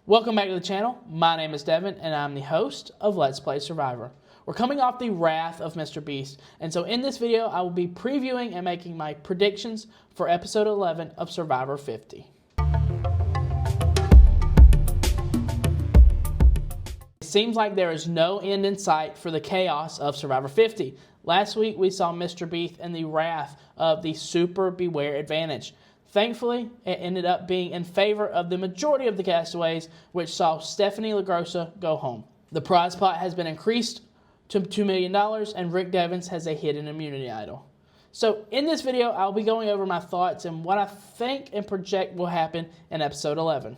Welcome back to the channel. My name is Devin, and I'm the host of Let's Play Survivor. We're coming off the wrath of Mr. Beast, and so in this video, I will be previewing and making my predictions for episode 11 of Survivor 50. It seems like there is no end in sight for the chaos of Survivor 50. Last week, we saw Mr. Beast in the wrath of the Super Beware advantage. Thankfully, it ended up being in favor of the majority of the castaways, which saw Stephanie LaGrossa go home. The prize pot has been increased to $2 million, and Rick Devens has a hidden immunity idol. So in this video, I'll be going over my thoughts and what I think and project will happen in episode 11.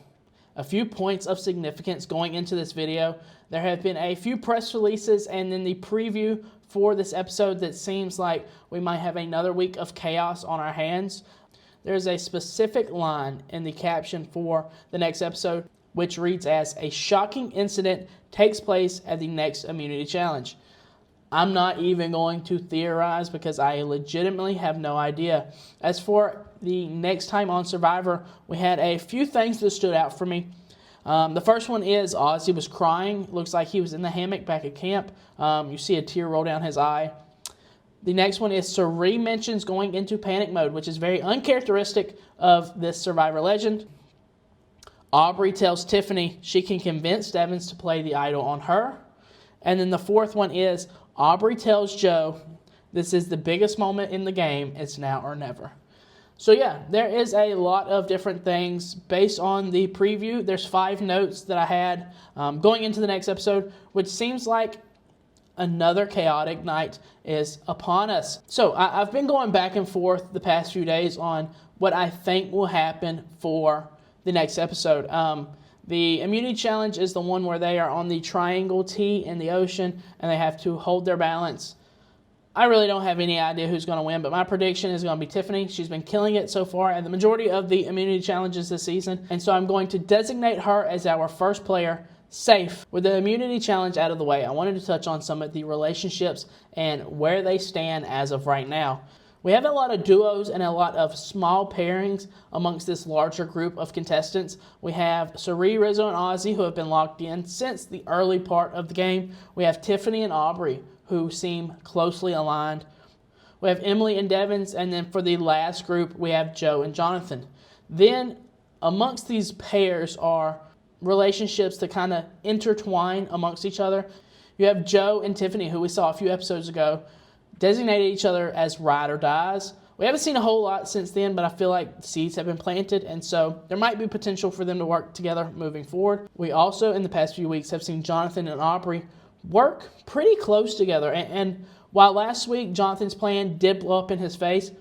A few points of significance going into this video. There have been a few press releases and then the preview for this episode that seems like we might have another week of chaos on our hands. There's a specific line in the caption for the next episode, which reads as, "A shocking incident takes place at the next immunity challenge." I'm not even going to theorize because I legitimately have no idea. As for the next time on Survivor, we had a few things that stood out for me. The first one is Ozzy was crying. Looks like he was in the hammock back at camp. You see a tear roll down his eye. The next one is Cirie mentions going into panic mode, which is very uncharacteristic of this Survivor legend. Aubrey tells Tiffany she can convince Devens to play the idol on her. And then the fourth one is Aubrey tells Joe this is the biggest moment in the game. It's now or never. So yeah, there is a lot of different things based on the preview. There's 5 notes that I had going into the next episode, which seems like another chaotic night is upon us. So I've been going back and forth the past few days on what I think will happen for the next episode. The immunity challenge is the one where they are on the triangle T in the ocean and they have to hold their balance. I really don't have any idea who's going to win, but my prediction is going to be Tiffany. She's been killing it so far at the majority of the immunity challenges this season, and so I'm going to designate her as our first player safe. With the immunity challenge out of the way, I wanted to touch on some of the relationships and where they stand as of right now. We have a lot of duos and a lot of small pairings amongst this larger group of contestants. We have Cirie, Rizzo, and Ozzy, who have been locked in since the early part of the game. We have Tiffany and Aubrey, who seem closely aligned. We have Emily and Devens, and then for the last group, we have Joe and Jonathan. Then amongst these pairs are relationships that kind of intertwine amongst each other. You have Joe and Tiffany, who we saw a few episodes ago, designated each other as ride or dies. We haven't seen a whole lot since then, but I feel like seeds have been planted, and so there might be potential for them to work together moving forward. We also, in the past few weeks, have seen Jonathan and Aubrey work pretty close together, and while last week Jonathan's plan did blow up in his face,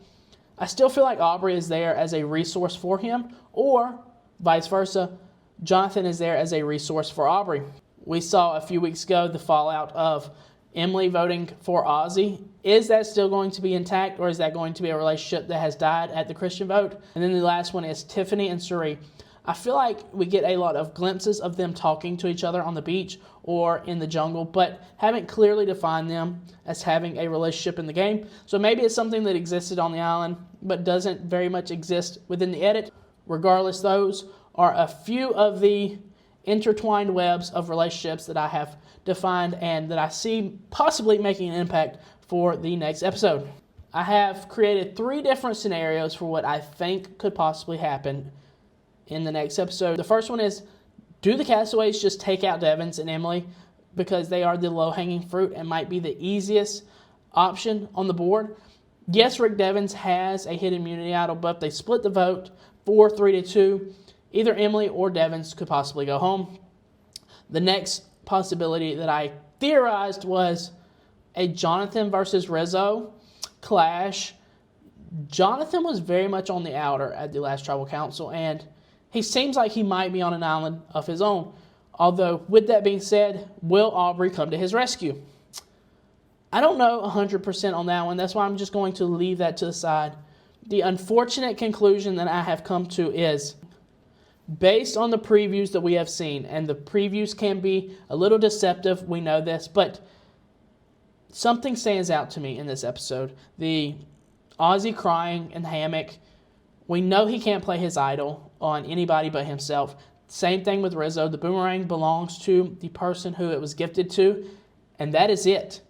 I still feel like Aubrey is there as a resource for him, or vice versa, Jonathan is there as a resource for Aubrey. We saw a few weeks ago the fallout of Emily voting for Ozzy. Is that still going to be intact, or is that going to be a relationship that has died at the Christian vote? And then the last one is Tiffany and Cirie. I feel like we get a lot of glimpses of them talking to each other on the beach or in the jungle, but haven't clearly defined them as having a relationship in the game. So maybe it's something that existed on the island, but doesn't very much exist within the edit. Regardless, those are a few of the intertwined webs of relationships that I have defined and that I see possibly making an impact for the next episode. I have created 3 different scenarios for what I think could possibly happen in the next episode. The first one is, do the castaways just take out Devens and Emily because they are the low-hanging fruit and might be the easiest option on the board? Yes, Rick Devens has a hidden immunity idol, but they split the vote 4-3-2. Either Emily or Devens could possibly go home. The next possibility that I theorized was a Jonathan versus Rizzo clash. Jonathan was very much on the outer at the last tribal council, and he seems like he might be on an island of his own. Although, with that being said, will Aubrey come to his rescue? I don't know 100% on that one. That's why I'm just going to leave that to the side. The unfortunate conclusion that I have come to is, based on the previews that we have seen, and the previews can be a little deceptive, we know this, but something stands out to me in this episode. The Ozzy crying in the hammock. We know he can't play his idol on anybody but himself. Same thing with Rizzo. The boomerang belongs to the person who it was gifted to, and that is it.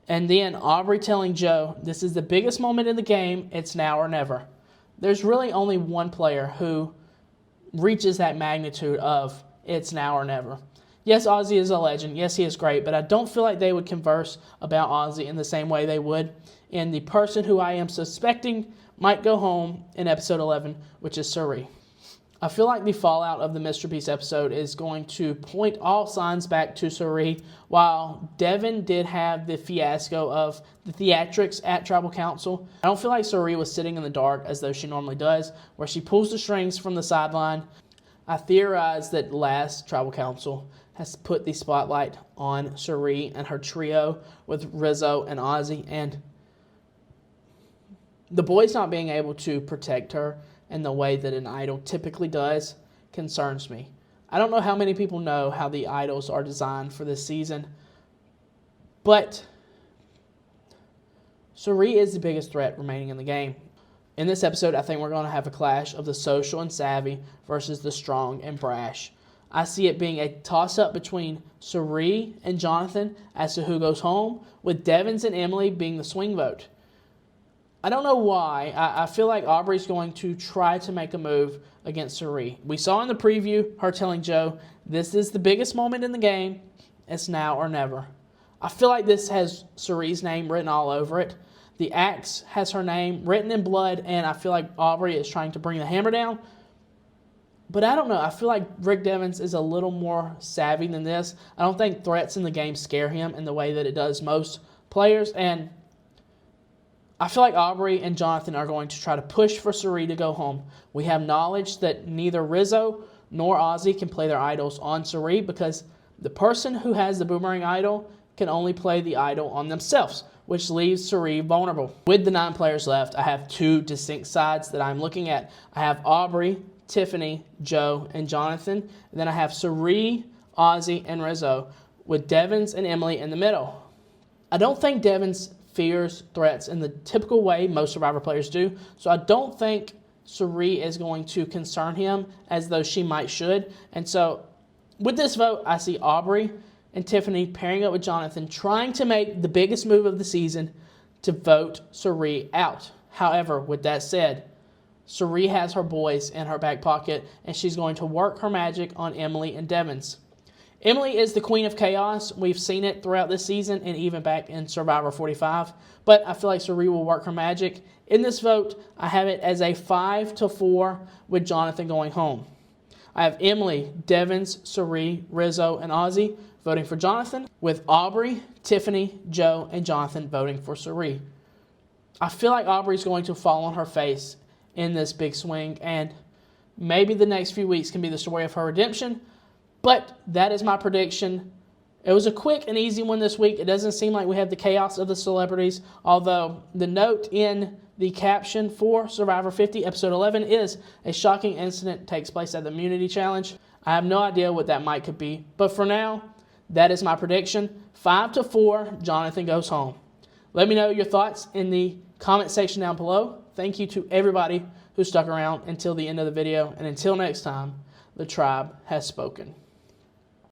And then Aubrey telling Joe, this is the biggest moment in the game. It's now or never. There's really only one player who reaches that magnitude of it's now or never. Yes, Ozzy is a legend. Yes, he is great, but I don't feel like they would converse about Ozzy in the same way they would in the person who I am suspecting might go home in episode 11, which is Cirie. I feel like the fallout of the Mr. Beast episode is going to point all signs back to Cirie, while Devin did have the fiasco of the theatrics at Tribal Council. I don't feel like Cirie was sitting in the dark as though she normally does, where she pulls the strings from the sideline. I theorize that last Tribal Council has put the spotlight on Cirie and her trio with Rizzo and Ozzy, and the boys not being able to protect her in the way that an idol typically does concerns me. I don't know how many people know how the idols are designed for this season, but Cirie is the biggest threat remaining in the game. In this episode, I think we're going to have a clash of the social and savvy versus the strong and brash. I see it being a toss-up between Cirie and Jonathan as to who goes home, with Devins and Emily being the swing vote. I don't know why. I feel like Aubrey's going to try to make a move against Cirie. We saw in the preview her telling Joe, this is the biggest moment in the game. It's now or never. I feel like this has Cirie's name written all over it. The axe has her name written in blood, and I feel like Aubrey is trying to bring the hammer down. But I don't know. I feel like Rick Devins is a little more savvy than this. I don't think threats in the game scare him in the way that it does most players, and I feel like Aubrey and Jonathan are going to try to push for Cirie to go home. We have knowledge that neither Rizzo nor Ozzy can play their idols on Cirie because the person who has the boomerang idol can only play the idol on themselves, which leaves Cirie vulnerable. With the 9 players left, I have 2 distinct sides that I'm looking at. I have Aubrey, Tiffany, Joe, and Jonathan. And then I have Cirie, Ozzy, and Rizzo, with Devins and Emily in the middle. I don't think Devins fears threats in the typical way most Survivor players do, so I don't think Cirie is going to concern him as though she might should. And so with this vote, I see Aubrey and Tiffany pairing up with Jonathan, trying to make the biggest move of the season to vote Cirie out. However, with that said, Cirie has her boys in her back pocket, and she's going to work her magic on Emily and Devins. Emily is the queen of chaos. We've seen it throughout this season and even back in Survivor 45. But I feel like Cirie will work her magic. In this vote, I have it as a 5-4 with Jonathan going home. I have Emily, Devins, Cirie, Rizzo, and Ozzy voting for Jonathan, with Aubrey, Tiffany, Joe, and Jonathan voting for Cirie. I feel like Aubrey's going to fall on her face in this big swing, and maybe the next few weeks can be the story of her redemption. But that is my prediction. It was a quick and easy one this week. It doesn't seem like we have the chaos of the celebrities, although the note in the caption for Survivor 50, Episode 11, is a shocking incident takes place at the Immunity Challenge. I have no idea what that might could be. But for now, that is my prediction. 5-4, Jonathan goes home. Let me know your thoughts in the comment section down below. Thank you to everybody who stuck around until the end of the video. And until next time, the tribe has spoken.